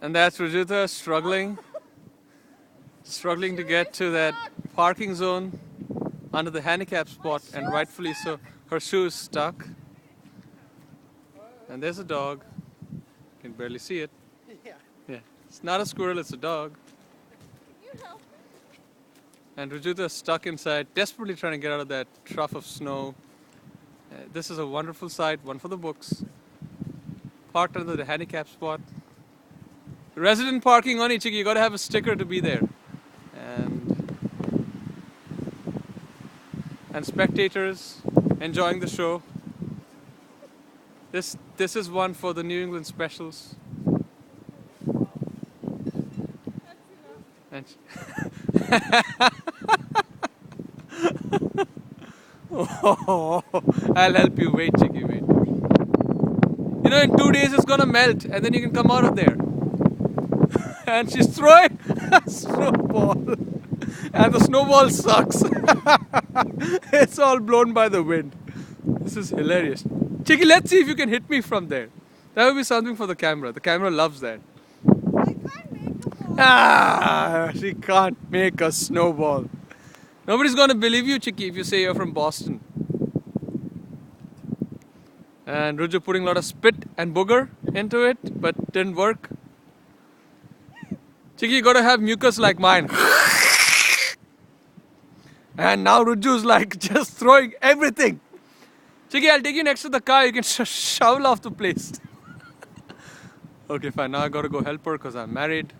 And that's Rajita struggling to get to that parking zone under the handicap spot, and rightfully so. Her shoe is stuck. And there's a dog. You can barely see it. Yeah. It's not a squirrel, it's a dog. And Rajita is stuck inside, desperately trying to get out of that trough of snow. This is a wonderful sight, one for the books. Parked under the handicap spot. Resident parking only, Chiki. You gotta have a sticker to be there. And spectators enjoying the show. This is one for the New England specials. And oh, I'll help you. Wait, Chiki, wait. You know, in 2 days it's gonna melt, and then you can come out of there. And she's throwing a snowball, and the snowball sucks. It's all blown by the wind. This is hilarious. Chiki, let's see if you can hit me from there. That would be something for the camera. The camera loves that. I can't make a ball. She can't make a snowball. Nobody's gonna believe you, Chiki, if you say you're from Boston. And Ruju putting a lot of spit and booger into it, but didn't work. Chiki, you gotta have mucus like mine. And now Ruju's like just throwing everything. Chiki, I'll take you next to the car. You can shovel off the place. Okay, fine. Now I gotta go help her because I'm married.